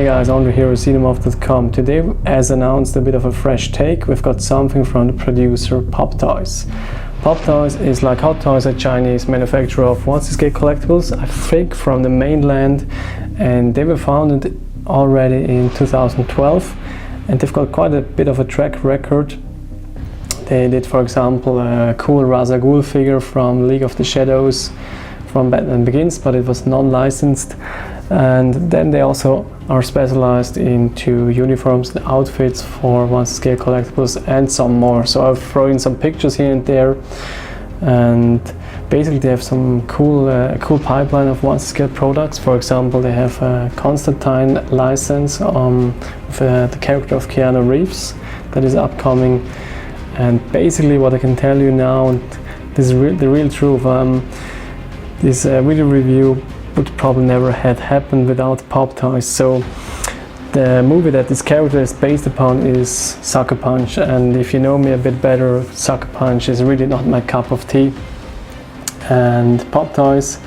Hey guys, Andre here with cinema.com. Today, as announced, a bit of a fresh take. We've got something from the producer Pop Toys. Pop Toys is like Hot Toys, a Chinese manufacturer of one-scale collectibles, I think from the mainland, and they were founded already in 2012, and they've got quite a bit of a track record. They did, for example, a cool Ra's al Ghul figure from League of the Shadows from Batman Begins, but it was non-licensed. And then they also are specialized into uniforms and outfits for one-scale collectibles and some more. So I've thrown in some pictures here and there, and basically they have some cool pipeline of one-scale products. For example, they have a Constantine license with the character of Keanu Reeves that is upcoming. And basically what I can tell you now, and this is the real truth, this video review would probably never have happened without Pop Toys. So the movie that this character is based upon is Sucker Punch, and if you know me a bit better, Sucker Punch is really not my cup of tea. And Pop Toys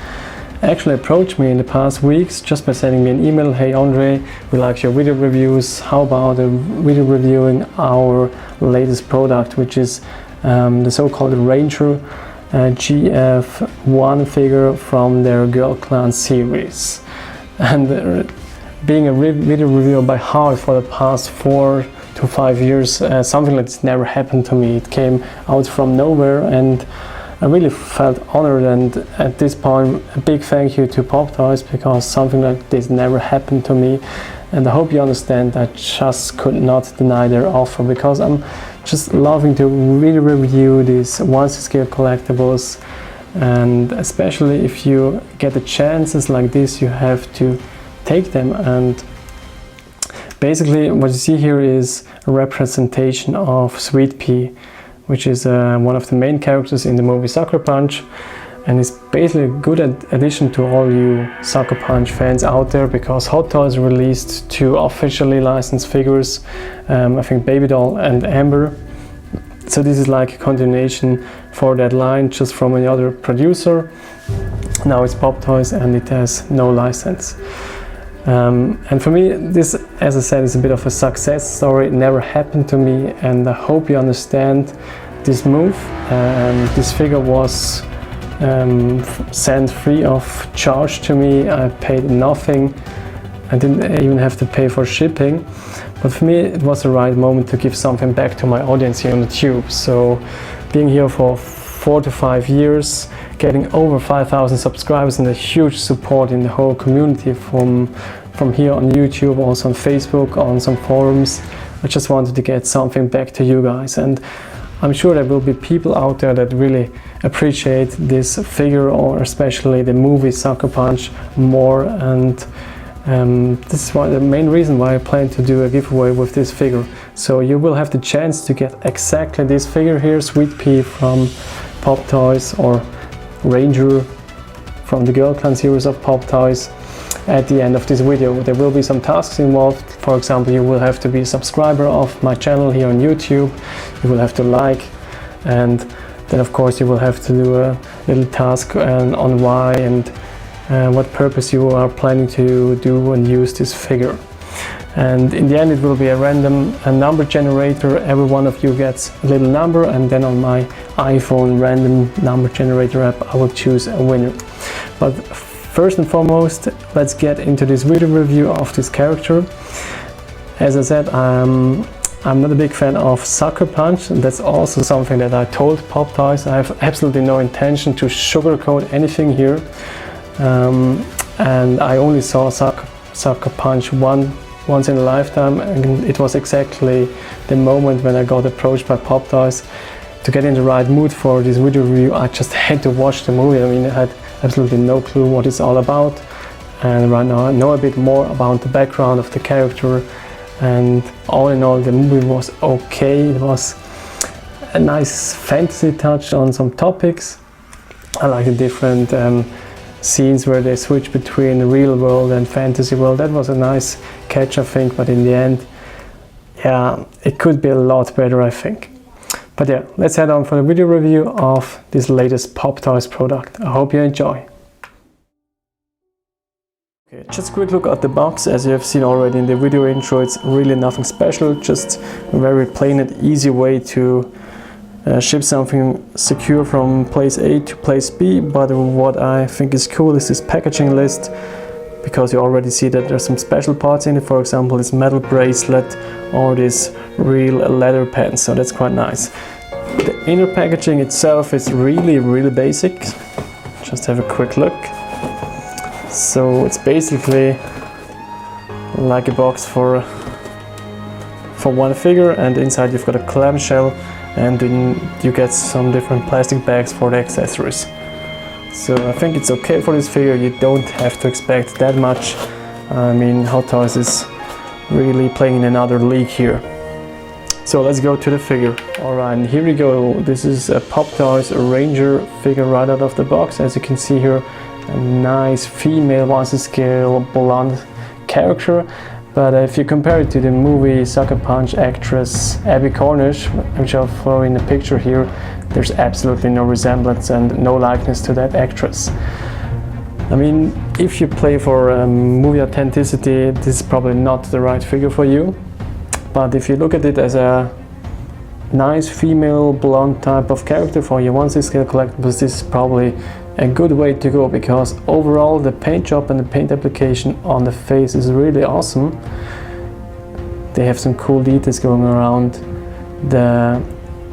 actually approached me in the past weeks just by sending me an email. Hey Andre, we like your video reviews, how about video reviewing our latest product, which is the so-called Ranger GF-01 figure from their Girl Clan series. And being a video reviewer by heart for the past 4 to 5 years, something like this never happened to me. It came out from nowhere, and I really felt honored, and at this point a big thank you to Pop Toys, because something like this never happened to me. And I hope you understand I just could not deny their offer, because I'm just loving to really review these one-scale collectibles, and especially if you get the chances like this, you have to take them. And basically what you see here is a representation of Sweet Pea, which is one of the main characters in the movie Sucker Punch, and it's basically a good addition to all you Sucker Punch fans out there, because Hot Toys released 2 officially licensed figures, I think Baby Doll and Amber. So this is like a continuation for that line, just from another producer. Now it's Pop Toys and it has no license. And for me, this, as I said, is a bit of a success story. It never happened to me, and I hope you understand this move. This figure was sent free of charge to me. I paid nothing. I didn't even have to pay for shipping. But for me, it was the right moment to give something back to my audience here on the tube. So being here for 4 to 5 years, getting over 5,000 subscribers, and a huge support in the whole community from here on YouTube, also on Facebook, on some forums. I just wanted to get something back to you guys, and I'm sure there will be people out there that really appreciate this figure, or especially the movie Sucker Punch, more. And this is the main reason why I plan to do a giveaway with this figure. So you will have the chance to get exactly this figure here, Sweet Pea from Pop Toys, or Ranger from the Girl Clan series of Pop Toys, at the end of this video. There will be some tasks involved. For example, you will have to be a subscriber of my channel here on YouTube, you will have to like, and then of course you will have to do a little task on why and what purpose you are planning to do and use this figure. And in the end it will be a random number generator. Every one of you gets a little number, and then on my iPhone random number generator app I will choose a winner. But first and foremost, let's get into this video review of this character. As I said, I'm not a big fan of Sucker Punch, and that's also something that I told Pop Toys. I have absolutely no intention to sugarcoat anything here. And I only saw Sucker Punch once in a lifetime, and it was exactly the moment when I got approached by Pop Toys to get in the right mood for this video review. I just had to watch the movie. I mean, I had absolutely no clue what it's all about, and right now I know a bit more about the background of the character. And all in all, the movie was okay. It was a nice fantasy touch on some topics. I like the different scenes where they switch between the real world and fantasy world. That was a nice catch, I think, but in the end, yeah, it could be a lot better, I think. But yeah, let's head on for the video review of this latest Pop Toys product. I hope you enjoy. Okay, just a quick look at the box. As you have seen already in the video intro, it's really nothing special, just a very plain and easy way to ship something secure from place A to place B. But what I think is cool is this packaging list, because you already see that there's some special parts in it. For example, this metal bracelet or this real leather pen, so that's quite nice. The inner packaging itself is really basic. Just have a quick look. So it's basically like a box for one figure, and inside you've got a clamshell, and then you get some different plastic bags for the accessories. So I think it's okay for this figure. You don't have to expect that much. I mean, Hot Toys is really playing in another league here. So let's go to the figure. Alright, and here we go. This is a Pop Toys Ranger figure right out of the box. As you can see here, a nice female 1/6 scale blonde character. But if you compare it to the movie Sucker Punch actress Abby Cornish, which I'll throw in the picture here, there's absolutely no resemblance and no likeness to that actress. I mean, if you play for movie authenticity, this is probably not the right figure for you. But if you look at it as a nice female blonde type of character for your 1/6 scale collectibles, this is probably a good way to go, because overall the paint job and the paint application on the face is really awesome. They have some cool details going around the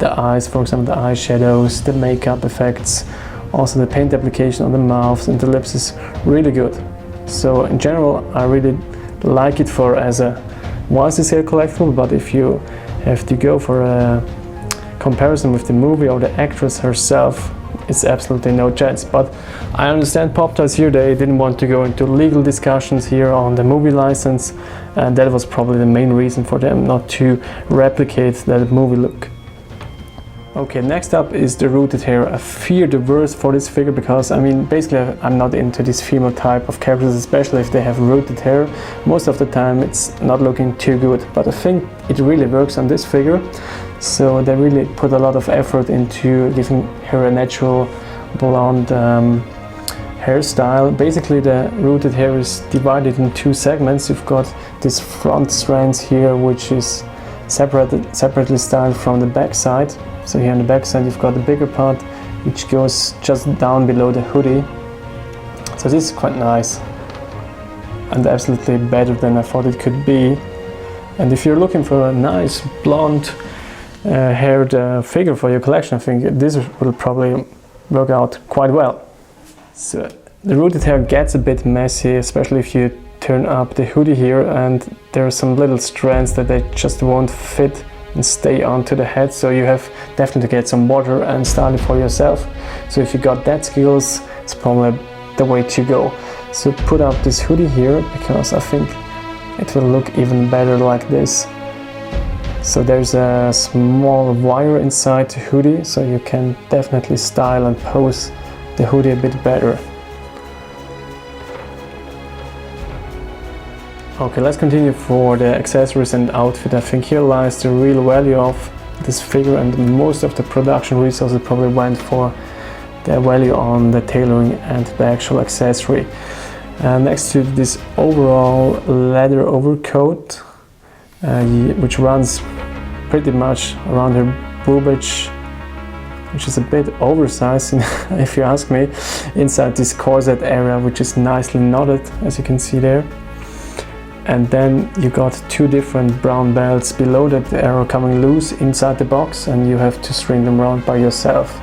eyes, for example, the eye shadows, the makeup effects, also the paint application on the mouth and the lips is really good. So in general, I really like it for as a 1/6 scale collectible. But if you have to go for a comparison with the movie or the actress herself, it's absolutely no chance. But I understand Pop Toys here, they didn't want to go into legal discussions here on the movie license, and that was probably the main reason for them not to replicate that movie look. Okay, next up is the rooted hair. I fear the worst for this figure, because I mean, basically I'm not into this female type of characters, especially if they have rooted hair. Most of the time it's not looking too good, but I think it really works on this figure. So they really put a lot of effort into giving her a natural blonde hairstyle. Basically the rooted hair is divided in two segments. You've got this front strands here, which is separately styled from the back side. So here on the back side you've got the bigger part, which goes just down below the hoodie. So this is quite nice and absolutely better than I thought it could be. And if you're looking for a nice blonde haired figure for your collection, I think this will probably work out quite well. So the rooted hair gets a bit messy, especially if you turn up the hoodie here, and there are some little strands that they just won't fit and stay onto the head, so you have definitely to get some water and style it for yourself. So if you got that skills, it's probably the way to go. So put up this hoodie here, because I think it will look even better like this. So there's a small wire inside the hoodie, so you can definitely style and pose the hoodie a bit better. Okay, let's continue for the accessories and outfit. I think here lies the real value of this figure, and most of the production resources probably went for the value on the tailoring and the actual accessory. Next to this overall leather overcoat, which runs pretty much around her boobage, which is a bit oversized if you ask me, inside this corset area, which is nicely knotted, as you can see there. And then you got two different brown belts below that are coming loose inside the box, and you have to string them around by yourself.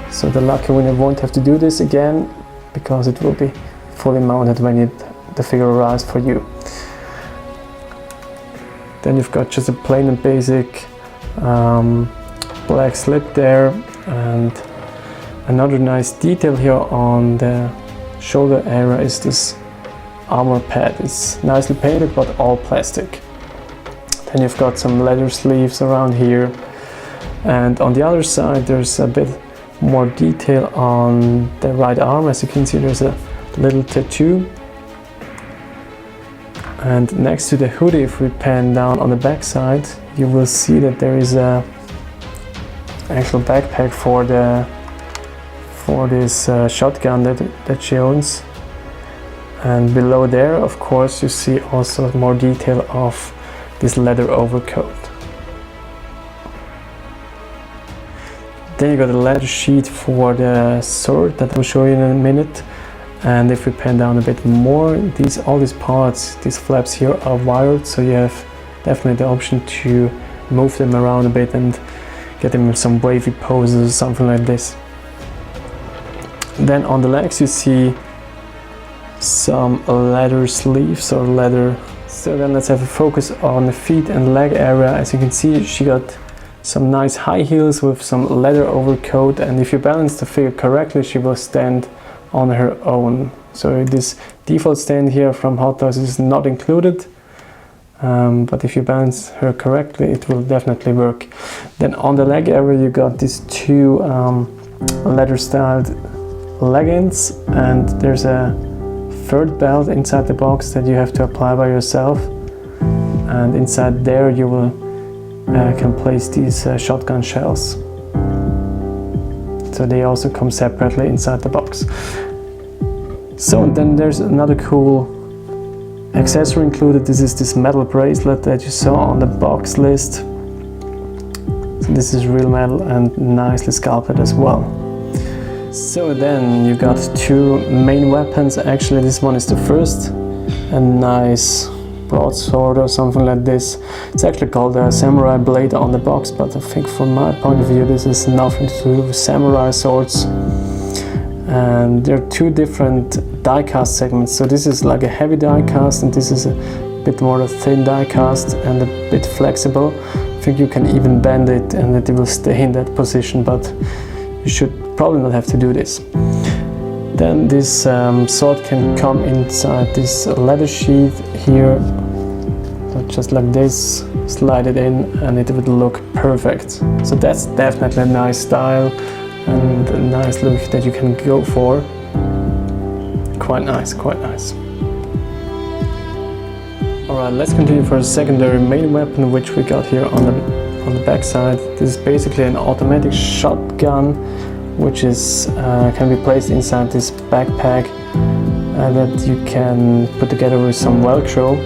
So the lucky winner won't have to do this again, because it will be fully mounted when the figure arrives for you. Then you've got just a plain and basic black slip there, and another nice detail here on the shoulder area is this armor pad. It's nicely painted, but all plastic. Then you've got some leather sleeves around here, and on the other side there's a bit more detail on the right arm. As you can see, there's a little tattoo. And next to the hoodie, if we pan down on the back side, you will see that there is a actual backpack for this shotgun that she owns. And below there, of course, you see also more detail of this leather overcoat. Then you got a leather sheet for the sword that I'll show you in a minute. And if we pan down a bit more, all these parts, these flaps here are wired, so you have definitely the option to move them around a bit and get them in some wavy poses, something like this. Then on the legs you see some leather sleeves or leather. So then let's have a focus on the feet and leg area. As you can see, she got some nice high heels with some leather overcoat, and if you balance the figure correctly, she will stand on her own. So this default stand here from Hot Toys is not included, but if you balance her correctly, it will definitely work. Then on the leg area you got these two leather styled leggings, and there's a third belt inside the box that you have to apply by yourself, and inside there you will can place these shotgun shells. So they also come separately inside the box. So then there's another cool accessory included. This is this metal bracelet that you saw on the box list. So this is real metal and nicely sculpted as well. So then you got two main weapons. Actually this one is the first, a nice broadsword or something like this. It's actually called a samurai blade on the box, but I think from my point of view this is nothing to do with samurai swords. And there are two different die cast segments. So this is like a heavy die cast, and this is a bit more a thin die cast and a bit flexible. I think you can even bend it and it will stay in that position, but you should probably not have to do this. Then this sword can come inside this leather sheath here, so just like this, slide it in and it would look perfect. So that's definitely a nice style and a nice look that you can go for. Quite nice, quite nice. Alright, let's continue for a secondary main weapon which we got here on the back side. This is basically an automatic shotgun which is can be placed inside this backpack that you can put together with some Velcro.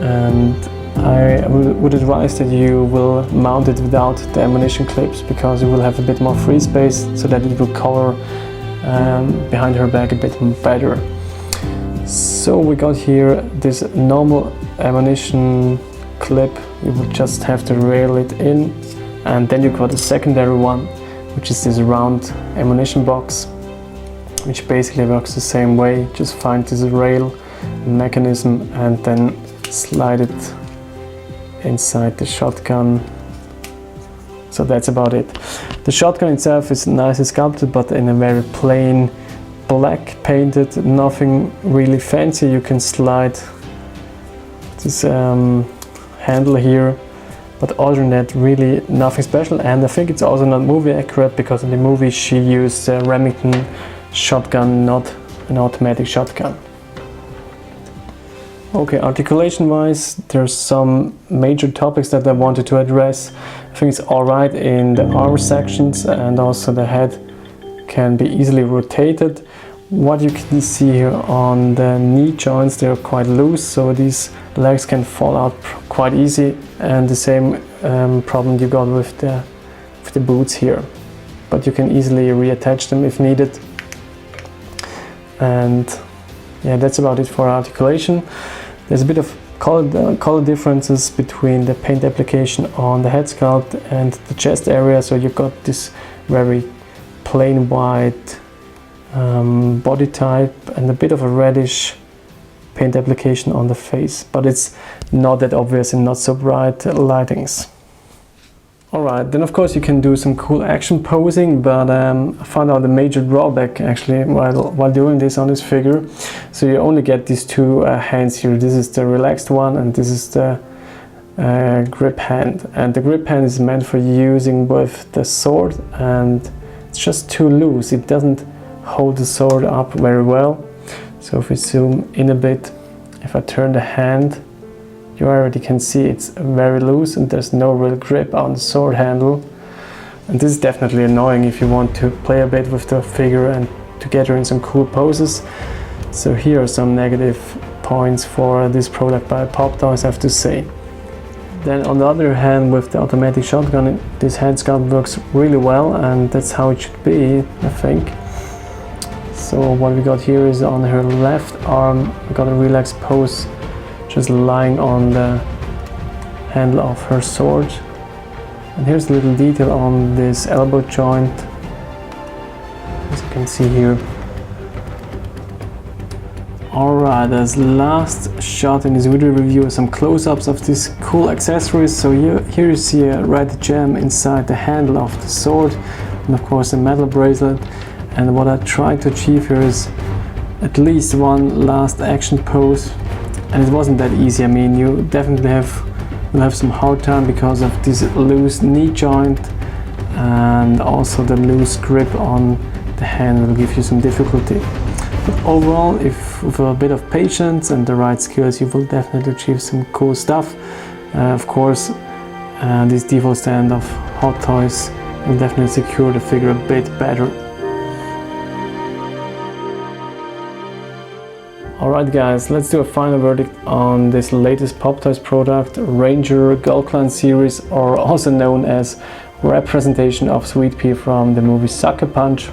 And I would advise that you will mount it without the ammunition clips, because you will have a bit more free space so that it will cover behind her back a bit better. So we got here this normal ammunition clip. You will just have to rail it in, and then you got a secondary one, which is this round ammunition box, which basically works the same way. Just find this rail mechanism and then slide it inside the shotgun. So that's about it. The shotgun itself is nicely sculpted, but in a very plain black painted, nothing really fancy. You can slide this handle here, but other than that, really nothing special. And I think it's also not movie accurate, because in the movie she used a Remington shotgun, not an automatic shotgun. Okay, articulation wise, there's some major topics that I wanted to address. I think it's alright in the arm sections, and also the head can be easily rotated. What you can see here on the knee joints, they're quite loose, so these legs can fall out quite easy, and the same problem you got with the boots here. But you can easily reattach them if needed. And yeah, that's about it for articulation. There's a bit of color differences between the paint application on the head sculpt and the chest area. So you've got this very plain white body type and a bit of a reddish paint application on the face, but it's not that obvious and not so bright lightings. Alright, then of course you can do some cool action posing, but I found out a major drawback actually while doing this on this figure. So you only get these two hands here. This is the relaxed one and this is the grip hand. And the grip hand is meant for using with the sword, and it's just too loose. It doesn't hold the sword up very well. So if we zoom in a bit, if I turn the hand, you already can see it's very loose and there's no real grip on the sword handle. And this is definitely annoying if you want to play a bit with the figure and to get her in some cool poses. So here are some negative points for this product by Pop Toys, I have to say. Then on the other hand, with the automatic shotgun, this hand sculpt works really well, and that's how it should be, I think. So what we got here is on her left arm, we got a relaxed pose, just lying on the handle of her sword. And here's a little detail on this elbow joint, as you can see here. Alright, as last shot in this video review, some close-ups of these cool accessories. So here you see a red gem inside the handle of the sword, and of course a metal bracelet. And what I tried to achieve here is at least one last action pose, and it wasn't that easy. I mean, you definitely will have some hard time because of this loose knee joint, and also the loose grip on the hand will give you some difficulty. But overall, if with a bit of patience and the right skills, you will definitely achieve some cool stuff. Of course, this default stand of Hot Toys will definitely secure the figure a bit better. Alright guys, let's do a final verdict on this latest Pop Toys product, Ranger Girl Clan series, or also known as representation of Sweet Pea from the movie Sucker Punch.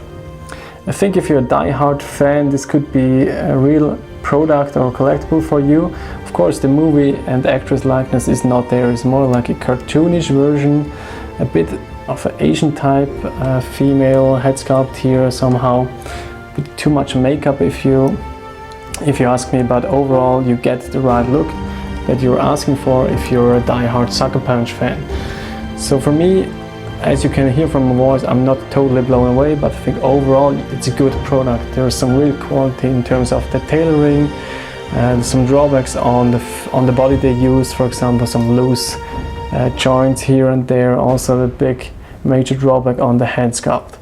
I think if you're a die-hard fan, this could be a real product or collectible for you. Of course, the movie and actress likeness is not there. It's more like a cartoonish version, a bit of an Asian type female head sculpt here somehow. A bit too much makeup if you ask me, but overall you get the right look that you're asking for if you're a die-hard Sucker Punch fan. So for me, as you can hear from my voice, I'm not totally blown away, but I think overall it's a good product. There's some real quality in terms of the tailoring, and some drawbacks on the body they use, for example some loose joints here and there, also a big major drawback on the hand sculpt.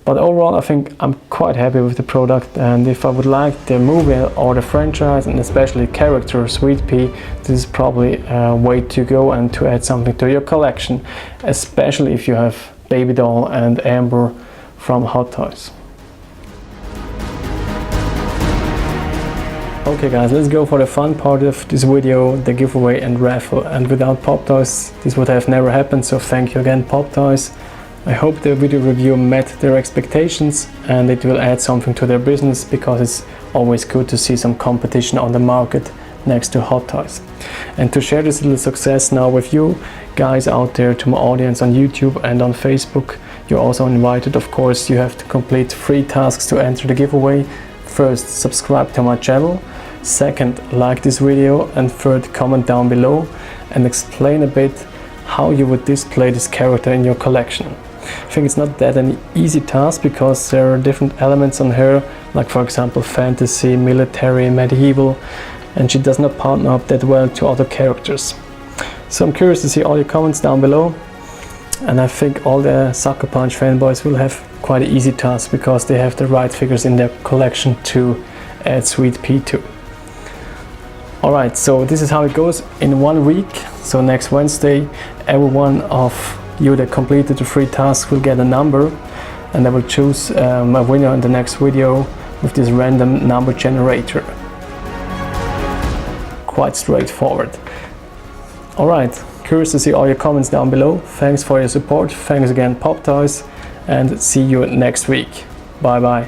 But overall, I think I'm quite happy with the product, and if I would like the movie or the franchise, and especially character Sweet Pea, this is probably a way to go and to add something to your collection, especially if you have Baby Doll and Amber from Hot Toys. Okay guys, let's go for the fun part of this video, the giveaway and raffle. And without Pop Toys, this would have never happened, so thank you again, Pop Toys. I hope the video review met their expectations and it will add something to their business, because it's always good to see some competition on the market next to Hot Toys. And to share this little success now with you guys out there, to my audience on YouTube and on Facebook, you're also invited. Of course, you have to complete 3 tasks to enter the giveaway. First, subscribe to my channel. Second, like this video. And third, comment down below and explain a bit how you would display this character in your collection. I think it's not that an easy task, because there are different elements on her, like for example fantasy, military, medieval, and she does not partner up that well to other characters. So I'm curious to see all your comments down below, and I think all the Sucker Punch fanboys will have quite an easy task, because they have the right figures in their collection to add Sweet Pea to. Alright, so this is how it goes in 1 week. So next Wednesday, every one of you that completed the 3 tasks will get a number, and I will choose a winner in the next video with this random number generator. Quite straightforward. Alright, curious to see all your comments down below. Thanks for your support. Thanks again, Pop Toys, and see you next week. Bye bye.